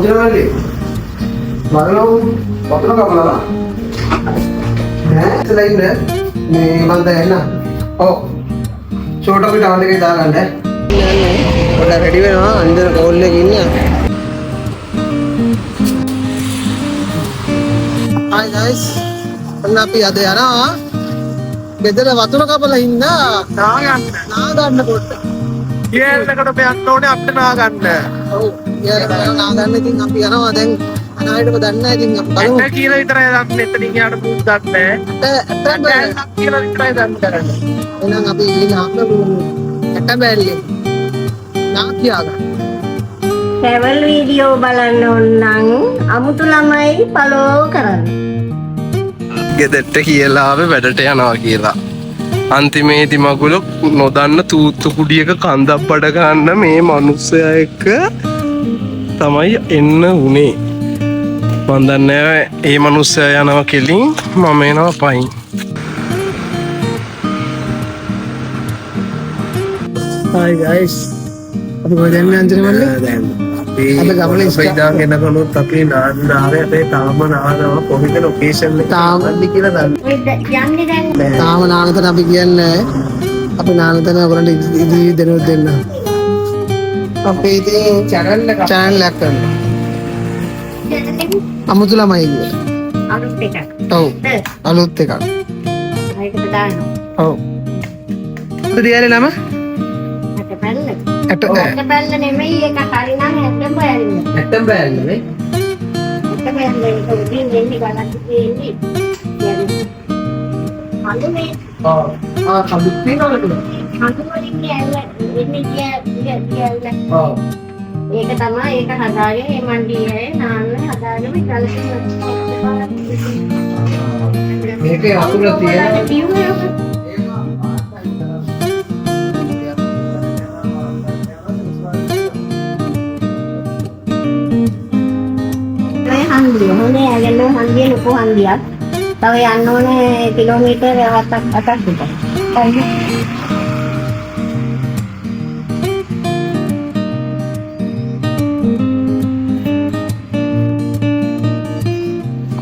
අන්තිමවලේ බලනවා වතුර කපලා නෑ ඉතලා ඉන්න මේ මන් දැන් එන්න ඔව් ෂෝට් අපිට අවුල් එකේ දාගන්න යන්නේ ඔයාලා රෙඩි වෙනවා අන්දර කෝල් එකේ ඉන්න Hi guys ඔන්න අපි අද යනවා ගෙදර වතුර කපලා හින්දා නාගන්න පොට්ට ඊයල්ලකට බයන්න ඕනේ අපිට නාගන්න ඔව් ඊයල්ලකට නාගන්න ඉතින් අපි යනවා දැන් අනායටම දන්නේ නැහැ ඉතින් අපි බලමු ඇට කියලා විතරයි දන්නේ එතනින් යාට පුත් දන්නේ නැහැ ඇට කියලා විතරයි දන්නේ කරන්නේ එහෙනම් අපි ඉන්න අපේ ඇට බැල්ලේ නා කියාගන්න travel video බලන්න ඕන නම් අමුතු ළමයි follow කරන්න ගෙදරට කියලා ආවේ වැඩට යනවා කියලා අන්තිමේදී මගුල නොදන්න තූත්තු කුඩියක කන්දක් බඩ ගන්න මේ මිනිස්සයා එක්ක තමයි එන්න උනේ මන් දන්නේ ඒ මිනිස්සයා යනවා කෙලින් මම එනවා පයින් Hi guys අපි කොහෙද යන්නේ අන්තිමට දැන් අද ගමනේ ඉස්සෙල්ලා ගෙනගනොත් අපි නාවේ අපේ තාම නානවා කොහෙද ලොකේෂන් එක තාම කියලා දන්නේ යන්නේ දැන් තාම නානතන අපි කියන්නේ අපි නානතන ඔයගොල්ලන්ට ඉදිරි දෙනුත් දෙන්න අපේ ඉතින් channel එකක් කරනවා අමුතු ළමයි කියලා අලුත් එකක් ඔව් අලුත් එකක් ඒකට දානවා ඔව් දියාලේ නම ඇට බැල්ල නෙමෙයි ඒක හරිනම් ඇට බැල්ල ඇට බැල්ල නේ ඇට බැල්ල ඒක උඩින් එන්නේ ගලක් තියෙන්නේ හඳුනේ කඳු පිනවලද හඳුවලින් කියන්නේ එන්නේ කියන්නේ ඔව් ඒක තමයි ඒක හදාගෙන මේ මණ්ඩියේ නාන්න හදාගෙන ගලකින් මේකේ වතුර තියෙනවා හොනේ ඇගලෝ හන්දිය ලොකු හන්දියක්. තව යන්න ඕනේ කිලෝමීටර් 7ක් විතර.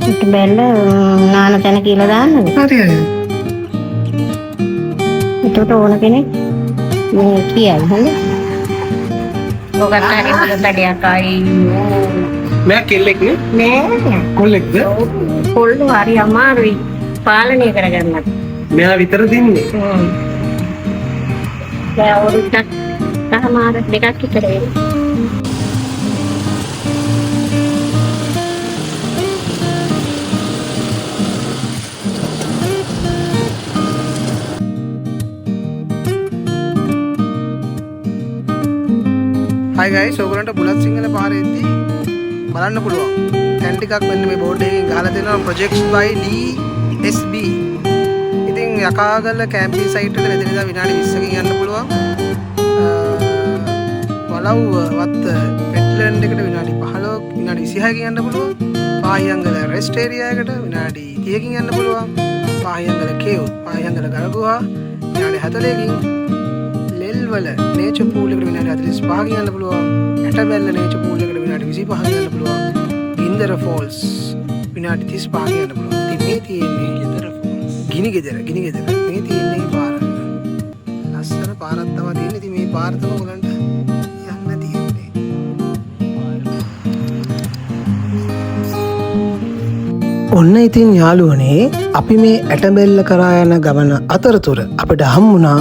ඒක බැල නාන තැන කියලා දාන්නද? හරියයි. ඒකට ඕන කෙනෙක් මේ කියයි හොඳේ. ඔකට හරි මොකටදයක් ආයි මෑ කෙල්ලෙක් නේ නෑ කොල්ලෙක්ද කොල්ල හරි අමාරුයි පාලනය කරගන්න මෙයා විතර දින්නේ දැන් අවුරුද්දක් සමහර දෙකක් විතර වෙනවා Hi guys ඔයගොල්ලන්ට බුලත් සිංහල පාරේදී බලන්න පුළුවන්. දැන් ටිකක් මෙන්න මේ බෝඩ් එකකින් ගහලා තියෙනවා projects by Lee SB. ඉතින් යකාගල කැම්පින් සයිට් එකට මෙතන ඉඳලා විනාඩි 20කින් යන්න පුළුවන්. වලව් වත් පෙට්ලන්ඩ් එකට විනාඩි 15ක් විනාඩි 26කින් යන්න පුළුවන්. පාහියංගල රෙස්ට් ඒරියා එකට විනාඩි 30කින් යන්න පුළුවන්. පාහියංගල කේව් පාහියංගල ගල්ගුහා විනාඩි 40කින් ලෙල් වල නේචර් පූල් එකට විනාඩි 45කින් යන්න පුළුවන්. ඇටබැල්ල නේචර් පූල් එකට විනාඩි 25කින් යන්න පුළුවන්. ගින්දර ෆෝල්ස් විනාඩි 35කින් යන්න පුළුවන්. ඉතින් මේ තියෙන්නේ ගින්දර ෆෝල්ස්. ගිනිගෙදර මේ තියෙන්නේ පාර. ලස්සන පාරක් තමයි තියෙන්නේ. ඉතින් මේ පාර තමයි ඔයගලන්ට යන්න තියෙන්නේ. ඔන්න ඉතින් යාළුවනේ අපි මේ ඇටබැල්ල කරා යන ගමන අතරතුර අපිට හම්බුණා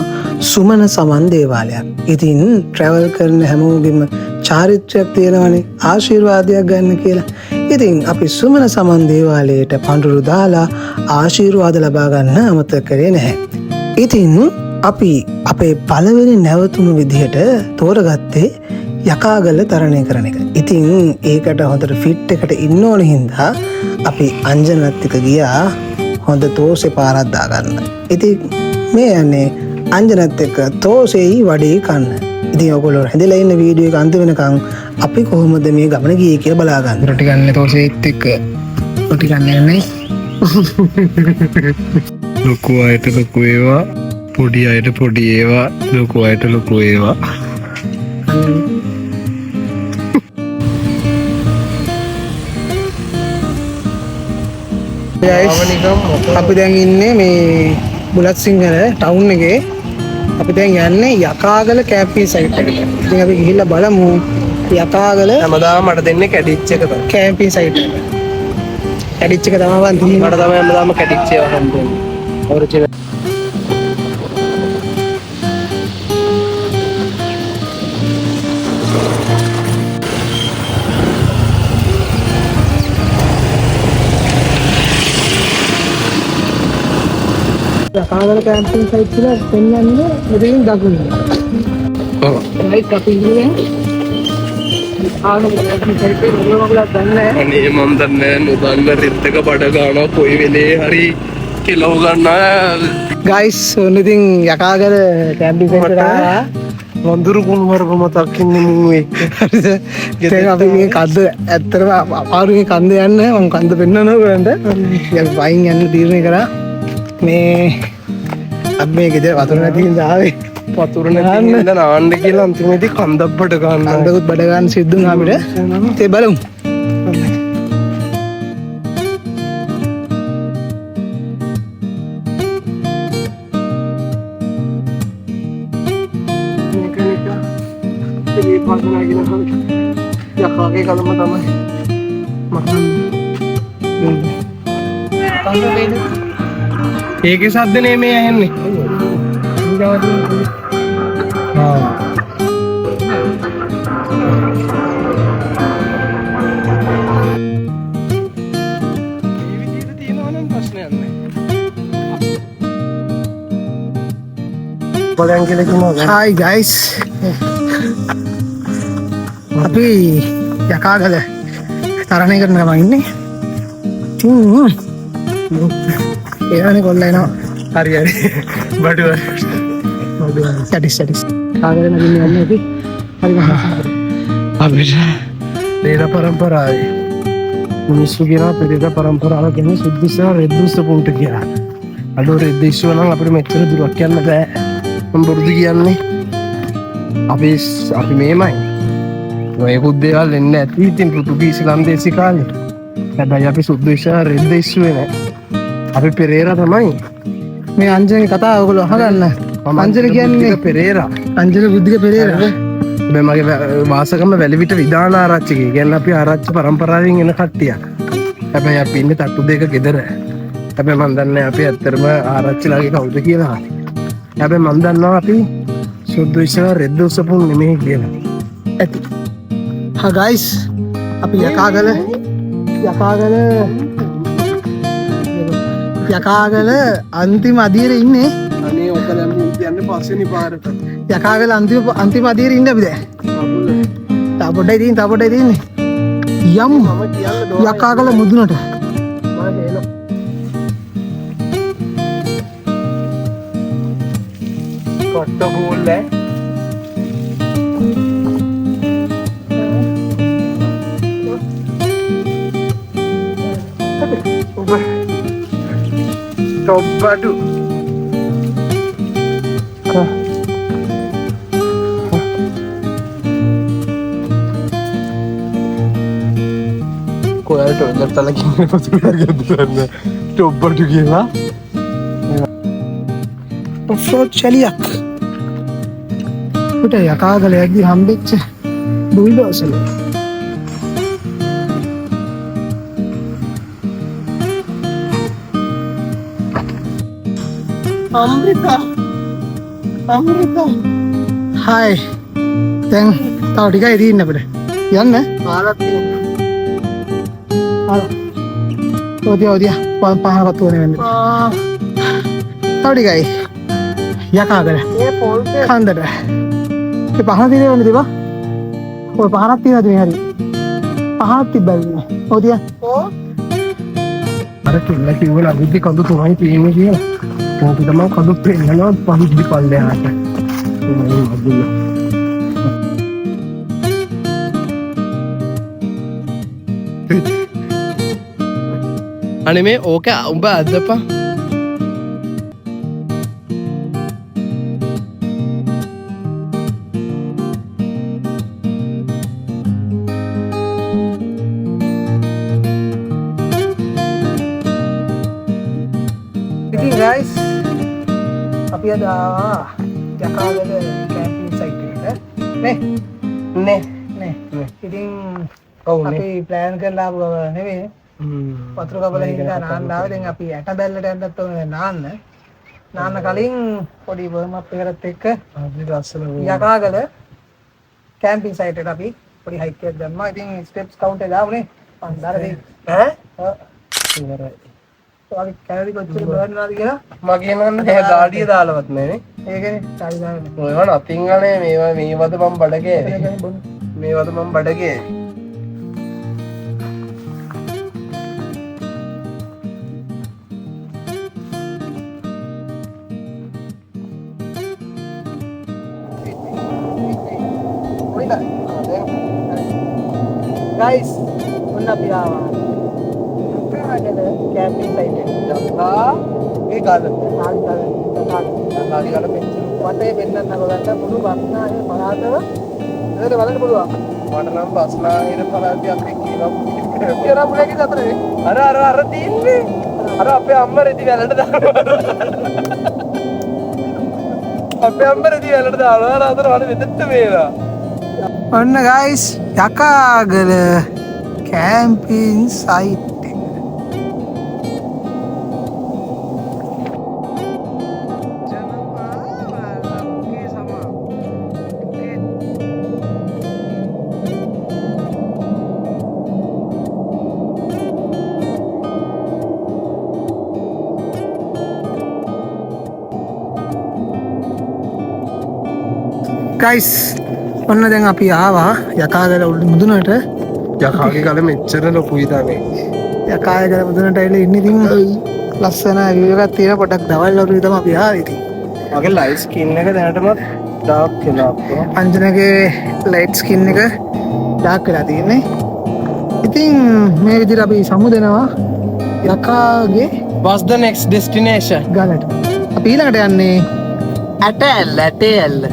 සුමන සමන් දේවාලයක්. ඉතින් ට්‍රැවල් කරන හැමෝගෙම චාරිත්‍රයක් තියෙනවනේ ආශිර්වාදයක් ගන්න කියලා. ඉතින් අපි සුමන සමන් දේවාලයට පඳුරු දාලා ආශිර්වාද ලබා ගන්න අමතක කරේ නැහැ. ඉතින් අපි අපේ පළවෙනි නැවතුණු විදිහට තෝරගත්තේ යකාගල තරණය කරන එක. ඉතින් ඒකට හොඳට ෆිට් එකට ඉන්න ඕන හින්දා අපි අංජනත් එක්ක ගියා හොඳ තෝසේ පාරක් දාගන්න. ඉතින් මේ යන්නේ අංජනත් එක්ක තෝසෙයි වඩේ කන්න. ඉතින් ඔයගොල්ලෝ හැදලා ඉන්න වීඩියෝ එක අන්තිම වෙනකන් අපි කොහොමද මේ ගමන ගියේ කියලා බලා ගන්න. රොටි ගන්න තෝසෙත් එක්ක රොටි ගන්න යන්නේ. ලොකු අයට ලොකු ඒවා පොඩි අයට පොඩි ඒවා ලොකු අයට ලොකු ඒවා. අපි දැන් ඉන්නේ මේ බුලත් සිංහල ටවුන් එකේ. අපි දැන් යන්නේ යකාගල කැම්පින් සයිට් එකට. ඉතින් අපි ගිහිල්ලා බලමු යකාගල හැමදාම මට දෙන්නේ කැඩිච් එක තමයි. කැම්පින් සයිට් එක. කැඩිච් එක තමයි වන් තියෙන්නේ. මට තමයි හැමදාම කැඩිච් ඒවා හම්බෙන්නේ. ඔරිජිනල්. යකාගල කැම්පින් සයිට් එක පෙන්වන්නේ මෙතනින් දකුණට. ඔව්. රයිට් අපි ඉන්නේ යකාගල කැම්පින් සයිට් එකේ මොනවද දන්නේ නැහැ. අනේ මම දන්නේ නොදන්න රිද්දක බඩ ගන්නවා කොයි වෙලේ හරි කෙලව ගන්නවා. ගයිස් ඔන්න ඉතින් යකාගල කැම්පින් සයිට් එකට ආවා. වඳුරු කුණුවරක මතක් ඉන්නේ මුන් එක්ක. හරිද? ඉතින් අපි මේ කන්ද ඇත්තටම අපාරුවේ කන්ද යන්න මම කන්ද පෙන්නනවා ඔයගලන්ට. අපි වයින් යන්න තීරණය කරා. මේ අපි මේ ගෙදර වතුර නැති හින්දා ආවේ. වතුර නැති හින්දා නාන්න කියලා අන්තිමේදී කන්දක් බඩ ගන්නවා. කන්දකුත් බඩ ගන්න සිද්ධ වුණා අපිට. ඉතින් බලමු. යකාගේ කලම තමයි ඒකේ සද්ද නේ මේ ඇහෙන්නේ. බලයන් කියලා කියනවා. Hi guys. අපි යකාගල තරණය කරන ගමන් ඉන්නේ. ඒවනේ කොල්ලා එනවා. හරි හරි. බඩුව. සැටිස්. කාගල නගින්න යන්නේ අපි. හරි අපිට දේර පරම්පරාවේ මිනිස්සු කියනවා පෙරේද පරම්පරාව කියන්නේ සුද්දුසහ රෙද්දුස්ස පුන්ට කියලා. අඩෝ රෙද්දිස්සුව නම් අපිට මෙච්චර දුරක් යන්න බෑ. මම බොරුදු කියන්නේ. අපි මේමයි. ඔයකුත් දේවල් එන්න ඇති ඉතින් පෘතුගීසි ලන්දේසි කාලේ. හැබැයි අපි සුද්දුසහ රෙද්දිස්සුවේ නෑ. අපි පෙරේරා තමයි. මේ අංජලගේ කතාව ඔයගොල්ලෝ අහගන්න. අංජල කියන්නේ පෙරේරා. අංජල බුද්ධික පෙරේරා. හැබැයි මගේ වාසගම වැලිවිට විදාන ආරච්චිගේ. කියන්නේ අපි ආරච්චි පරම්පරාවෙන් එන කට්ටියක්. හැබැයි අපි ඉන්නේ තට්ටු දෙක ගෙදර. හැබැයි මම දන්නේ අපි ඇත්තටම ආරච්චිලාගේ කවුද කියලා. හැබැයි මම දන්නවා අපි සුද්දුසහ රෙද්දුස්සපුන් නෙමෙයි කියලා. ඇති. හා ගයිස් අපි යකාගල අන්තිම අදියරේ ඉන්නේ. අනේ ඔක දැන් යන්නේ පස්සේනි පාරට. යකාගල අන්තිම අදියරේ ඉන්නේ අපි දැන්. තව පොඩ්ඩයි තියෙන්නේ. යමු යකාගල මුදුනට. කොට්ට බෝල්ල Tobbadu. Koyal toilet talakin patularga Tobbadu කියලා. ඔෆ්රෝඩ් චලියක්. උට යකාගල යද්දි හම්බෙච්ච බුල්ඩෝසර්. අම්රිකා. හායි. දැන් තව ටිකයි තියෙන්නේ අපිට. යන්න. පාරක් තියෙනවා. ඔදියා පහකට තුනේ වෙන්නේ. තව ටිකයි. යකාගල. මේ පොල් කන්දට. ඒ පහන තියෙන්නේ තිබා. ඔය පහනක් තියෙනවද මේ හරි? පහනක් තිබ්බා. ඔදියා. අර කිල්ල කිව්වල අදිද්දි කඳු තුනයි තියෙන්නේ කියලා. ඕක තමයි කඳු පෙන්නනවා පහුද්දි පල්ලෙහාට. අනේ මේ ඕක උඹ අදපා අපි අද ආවා යකාගල කැම්පින් සයිට් එකට නේ නේ නේ ඉතින් ඔව් අපි නේ ප්ලෑන් කරලා ආපු ගම නෙවෙයි වතුර කපලා හින්දා නාන්න ආවේ. දැන් අපි ඇට බැල්ලට යන්නත් ඕනේ නාන්න කලින් පොඩි වර්ම් අප් එකකට එක්ක අපි ලස්සන යකාගල කැම්පින් සයිට් එකට අපි පොඩි හයික් එකක් දැම්මා. ඉතින් ස්ටෙප්ස් කවුන්ට් එක දාමුනේ 5000 ඈ ඉවරයි. ඔයාගේ කැලරි කොච්චර බර්න් වෙනවද කියලා මගේ නම් නෑ ගාඩිය දාලවත් නෑනේ ඒකනේ චාලි දාන්නේ. ඔයව නතින් ගනේ මේවද මම බඩගේ මේවද මම බඩගේ guys ඔන්න අපි ආවා යකාගල කැම්පින් සයිට් එකට. යකා ඒ ගාන කාලි ගාන පෙන්චි වටේ පෙන්නන්න ඔයගලන්ට මුළු බස්නාහිර පළාතව එතන බලන්න පුළුවන්. මට නම් බස්නාහිර පළාතේ අපේ කියලා පුලේක අතරේ අර තින්නේ අර අපේ අම්මා රෙදි වැලට දානවා අපේ අම්මා රෙදි වැලට දානවා අතර වල වෙදෙත්ත වේවා ඔන්න guys යකාගල කැම්පින් සයිට් එක. guys ඔන්න දැන් අපි ආවා යකාගල මුදුනට. යකාගේ කල මෙච්චර ලොකුයි දානේ යකාගල මුදුනට ඇවිල්ලා ඉන්නේ. ඉතින් ලස්සන view එකක් තියෙන පොඩක් දවල් වරුවේ තමයි අපි ආවේ. ඉතින් මගේ ලයිට් ස්කින් එක දැනටමත් ඩාර්ක් වෙලා අප්පා අංජනගේ ලයිට් ස්කින් එක ඩාර්ක් වෙලා තියෙන්නේ. ඉතින් මේ විදිහට අපි සමුදෙනවා යකාගේ what's the next destination ගලට. අපි ඊළඟට යන්නේ ඇට බැල්ලට යන්නේ.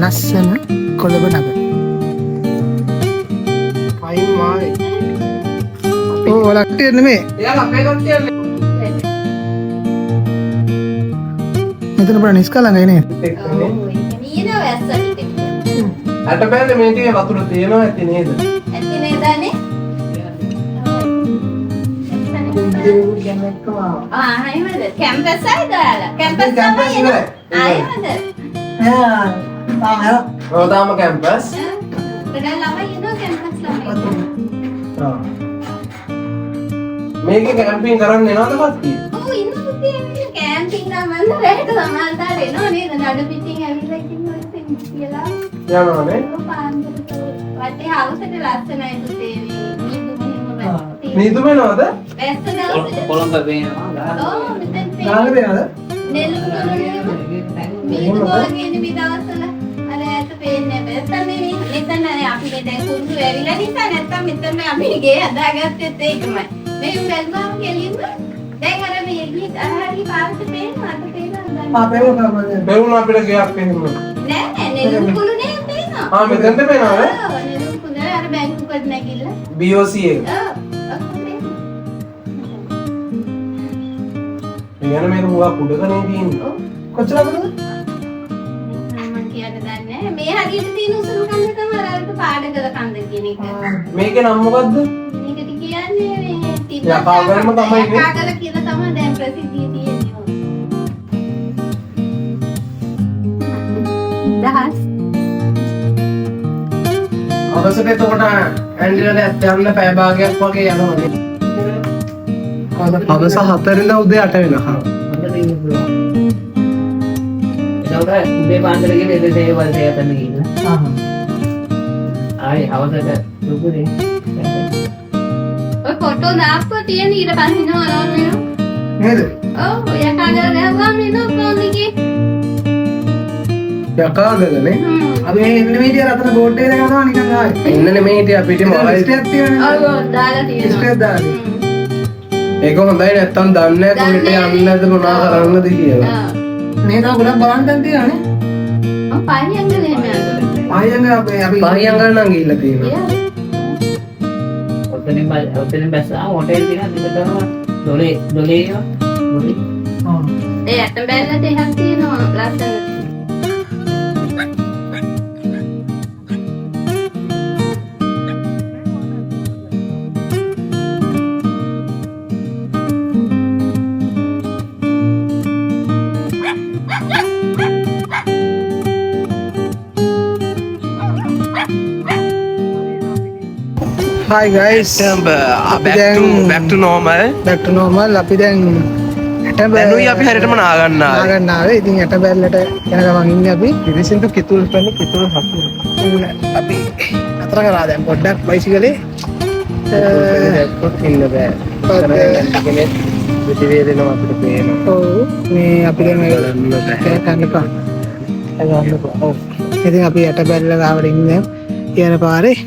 ලස්සන කොළඹ නගර. ෆයින් මායි ඕ ඔලක්ටිය නෙමේ. එයාලා අපේ කට්ටියනේ මෙතන බලන්න ඉස්කා ළඟයි නේ. ඊන වැස්සට අට බෑනේ මේ ටිකේ වතුර තියෙනවා ඇති නේද ඇති නේදනේ ආයෙමද කැම්පස් එකද ඔයාලා කැම්පස් තමයි එන ආයෙමද රෝදාම කැම්පස් පෙරලා ළමයි එනවා කැම්පස් ළමයි මේකේ කැම්පින් කරන්න එනවද කට්ටිය ඔව් ඉන්නද තියෙන්නේ කැම්පින් නම් මම රැට සමාල්තාර එනවා නේද නඩු පිටින් ඇවිල්ලා ඉන්නවා කියලා යනවනේ වටේ හවුස් එක ලස්සනයි පුතේ නීතු වෙනවද වැස්ස දවසට කොළඹ වෙනවා ඔව් මෙතෙන් නාගද යනද? නෙළුම් මේක ගෝලගෙන විදවසල අර ඇත පේන්නේ නැත්නම් මේ මෙතන අපි දැන් කුරුදු ඇවිල්ලා නිසා නැත්නම් මෙතන අපි ගේ හදාගත්තෙත් ඒකමයි මේ බැලුවාම කෙලින්ම දැන් අර මේ ගිහින් අහරි පාරට පේනවා අත පේනවා ආ පේනවා තමයි. බැවුන අපිට ගයක් පෙන්නනවා නෑ නෙළුම් කුළු නේ පේනවා ආ මෙතනද පේනවද ඔව් නෙළුම් කුළු අර බැංකුවකට නැගිලා BOC එක යන මේක මුගක් උඩකනේ තියෙන්නේ කොච්චර අපලද? මම කියන්න දන්නේ නැහැ. මේ හරියට තියෙන උසම කන්ද තමයි අරකට පාඩකල කන්ද කියන එක. මේකේ නම මොකද්ද මේකට කියන්නේ මේ තිබ්බ යකාගලම තමයි නේ. යකාගල කියලා තමයි දැන් ප්‍රසිද්ධිය තියෙන්නේ. දහස් අවසට එතකොට ඇන්ඩ්‍රියාට යන්න පැය භාගයක් වගේ යනවනේ හවස 4 ඉඳන් උදේ 8 වෙනකම් ඒකට උදේ පාන්දර ගිහලා එදේ වලට යතන ගිහින් ආයි හවසට දුපුරේ ඔය ෆොටෝ දාපුවා තියෙන ඊට පස්සේ නෝනවා නේද? නේද? ඔව් යකාගල ගහුවාම නේද ෆෝන් එකේ. යකාගදනේ අපි මේ එන්න මේ විදියට අතන බෝඩ් එක දානවා නිකන් ආවේ. එන්න නෙමෙයි ඉතින් අපිට මොකයි ස්ටෙප් තියෙනවා. ඔව් දාලා තියෙනවා. ස්ටෙප් දාලා. ඒක හොඳයි නැත්තම් දන්නේ නැහැ කොහෙට යන්නද මොනවා කරන්නද කියලා. මේ තව ගොඩක් බලන්න තැන් තියෙනවානේ. මම පහින් ගලේ යනවා. පහින් අපි පහියංගල් නම් ගිහිල්ලා තියෙනවා. ඔතනින් බැස්සා හොටෙල් තියෙන දෙකටම ඩොලේ ඒ ඇට බැලට එකක් තියෙනවා ලස්සන. Hi guys. back to normal. back to normal. අපි දැන් දැනුයි අපි හරියටම නාගන්න ආවේ. නාගන්න ආවේ. ඉතින් ඇට බැල්ලට යන ගමන් ඉන්නේ අපි. පිරිසිදු කිතුල් පැන්න කිතුල් හසු. අපි අතර කරා දැන් පොඩ්ඩක් බයිසිකලේ දැක්කොත් ඉන්න බෑ. කෙනෙක් ප්‍රතිවේදනම අපිට පේනවා. ඔව් මේ අපි දැන් බලන්න බෑ. ගන්න එපා. ඔව්. ඉතින් අපි ඇට බැල්ල ගාවට ඉන්නේ යන පාරේ.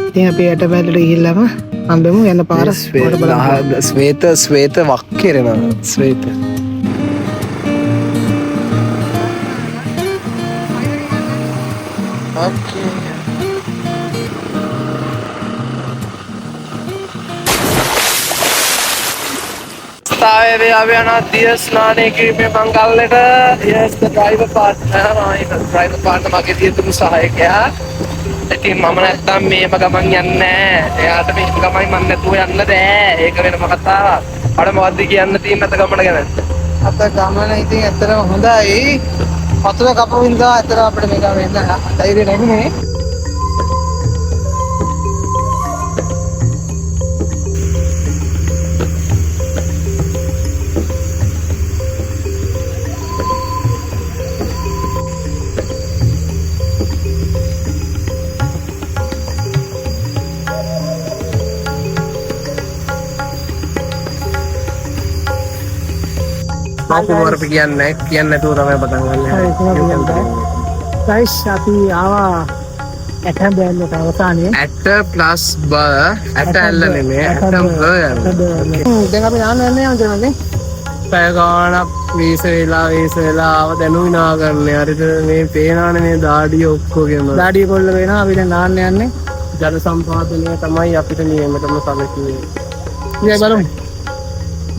ඉතින් අපි ඇට බැල්ලට ගිහිල්ලාම හම්බෙමු යන පාර පොඩ බලන්න. ස්වේත වක් කෙරෙනවා. ස්වේත. Stavere avena diya snane kirimee මංගල්ලට. Yes, the driver partner. driver partner මගේ දියතුරු සහායකයා. ඉතින් මම නැත්තම් මේම ගමන් යන්නේ නැහැ. එයාට මේක ගමයි මම නැතුව යන්න බෑ. ඒක වෙනම කතාවක්. අපිට මොකද්ද කියන්න තියෙන අත ගමන ගැන? අත ගමන ඉතින් ඇත්තටම හොඳයි. වතුර කපුවින්දා ඇත්තට අපිට මේක වෙන්න ධෛර්යය නැගුණේ. කුමාර කියන්නේ නැතුව තමයි පටන් ගන්න. ගයිස් අපි ආවා ඇට බැල්ලට අවසානයේ. ඇට ප්ලස් බ ඇට ඇල්ල නෙමෙයි ඇටම් බ යනවා. දැන් අපි යන්නේ යන්නේ පැය ගාණක් වීස වෙලා ආව දැනුයි නාගන්නේ. හරිද මේ පේනානේ මේ දාඩිය ඔක්කොගෙම. දාඩිය කොල්ල වෙනවා අපි දැන් නාන්න යන්නේ. ජල සම්පාදනය තමයි අපිට නියමතම සැලකුවේ. ඉතින්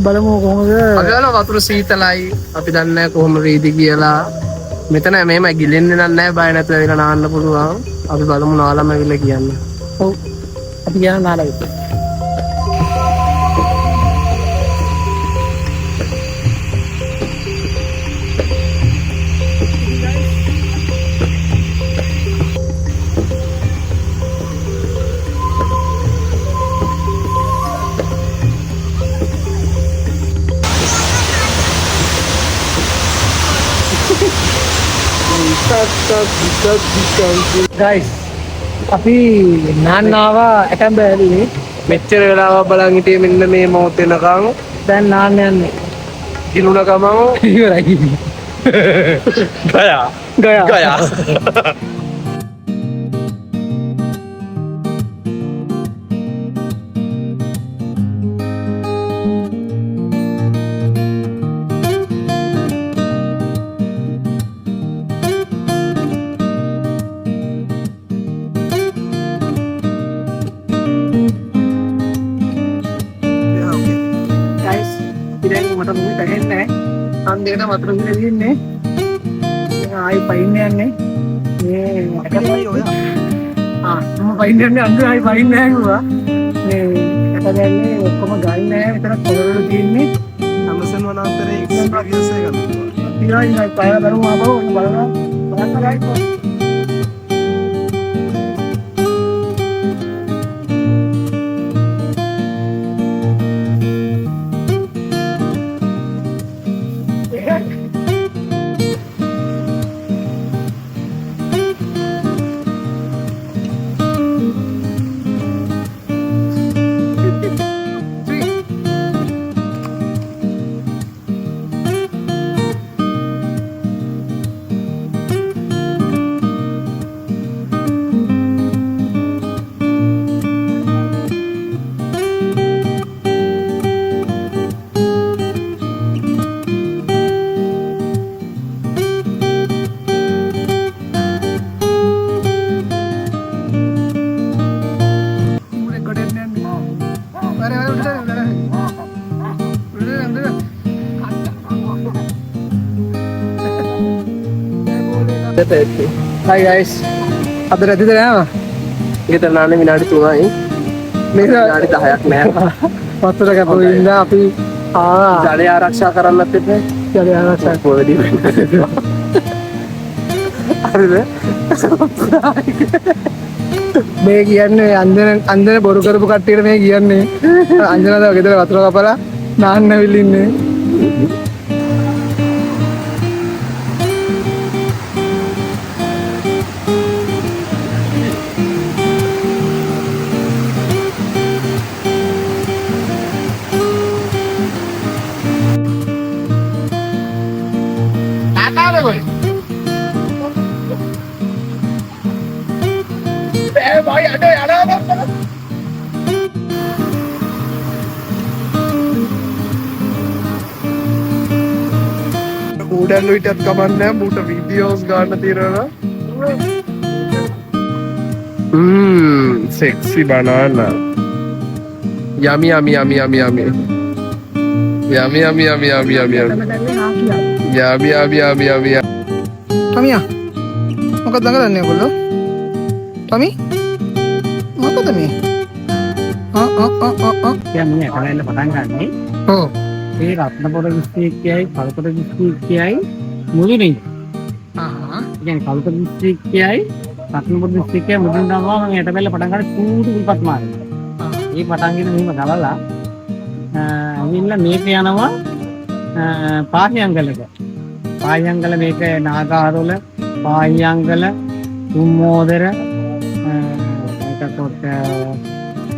බලමු කොහොමද? අගල වතුර සීතලයි. අපි දන්නේ නැහැ කොහොම වේද කියලා. මෙතන මේම ගිලෙන්නේ නැහැ බය නැතුව ඇවිල්ලා නාන්න පුළුවන්. අපි බලමු නාලම ඇවිල්ලා කියන්න. ඔව්. අපි යන නාලා විතර. ගයිස් අපි නාන්න ආවා ඇටම් බැල්ලේ. මෙච්චර වෙලාවක් බලන් හිටියේ මෙන්න මේ මොහොත වෙනකන්. දැන් නාන්න යන්නේ. ගිලුණ ගමම ඉවරයි. ගයා. මට මුයි පැහෙන්නේ නැහැ. හන්දේට වතුර ගිහලා තියෙන්නේ. දැන් ආයි පයින් යන්නේ. මේ ඇටමයි ඔය. මම පයින් යන්නේ අnder ආයි පයින් නැහැ කිව්වා. මේ ඇටගන්නේ ඔක්කොම ගල් නැහැ. මෙතන කොරවල තියෙන්නේ. ඇමසන් වනාන්තරයේ එක්ස්ප්‍රස් එක ගන්නවා. ඊළඟ ඉතින් පාර බලමු ආපහු බලන්න ගයිස්. 4:30. Hi guys. අද රැදිද නෑම? ගෙදර නාන්නේ විනාඩි 3යි. මේක විනාඩි 10ක් නෑ. වතුර කැපුවින්ද අපි ජලය ආරක්ෂා කරන්නත් එපා. ජලය ආරක්ෂා පොඩි හරිද? මේ කියන්නේ අන්දන බොරු කරපු කට්ටියට මේ කියන්නේ අන්දනද ගෙදර වතුර කපලා නාන්න ඇවිල්ලා ඉන්නේ. ඌඩල්ලු හිටියත් කමන්නේ මූට වීඩියෝස් ගන්න තියෙනවා. Sexy banana. Yummy, yummy, yummy, yummy, yummy. Yummy, yummy, yummy, yummy, yummy, yummy. Yummy, yummy, yummy, yummy. ටොමියා මොකක්ද කරන්නේ ඔයගොල්ලෝ? ටොමි මොකද මේ? දැන් මේ කලෙල්ල පටන් ගන්නනේ. ඔව්. ඒ රත්නපුර දිස්ත්‍රික්කයයි කල්පත දිස්ත්‍රික්කයයි මුදුනේ. කියන්නේ කල්පත දිස්ත්‍රික්කයයි රත්නපුර දිස්ත්‍රික්කයයි මුදුන ගාවා මම යටබැල්ල පටන් ගන්න කූටු කුල්පත් මාරේ. මේ පටන් ගෙන මෙහෙම ගලලා අවිල්ල මේක යනවා පාහියංගලට. පාහියංගල මේක නාගාරවල පාහියංගල තුම්මෝදර එතකොට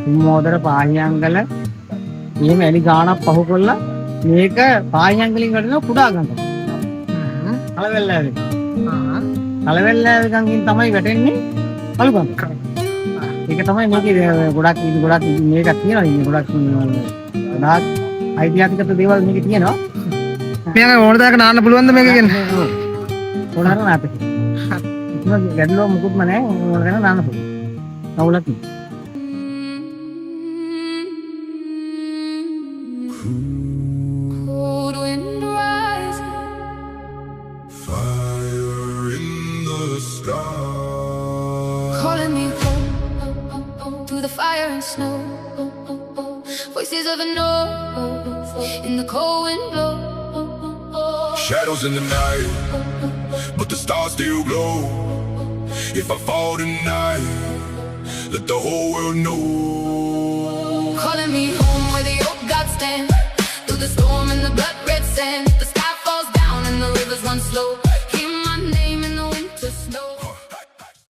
තුම්මෝදර පාහියංගල එහෙම එලි ගානක් පහු කරලා මේක පාහියංගලින් වඩන කුඩා ගඟ. කලවැල්ලාවේ. කලවැල්ලාවේ ගඟින් තමයි වැටෙන්නේ අලුගඟ. ඒක තමයි මේකේ ගොඩක් මේකක් තියෙනවා ඉන්නේ ගොඩක් ඓතිහාසික දේවල් මේකේ තියෙනවා. මේක ඕන දායක නාන්න පුළුවන්ද මේක කියන්නේ? ඕනහර නාපේ. ඒක ගැඩලෝ මුකුත්ම නැහැ ඕන කරන නාන්න පුළුවන්. කවුලක් නෙවෙයි. Cold wind rising, fire in the sky, calling me home through the fire and snow. Voices of the north in the cold wind blow. Shadows in the night, but the stars still glow. If I fall tonight, let the whole world know. Calling me home.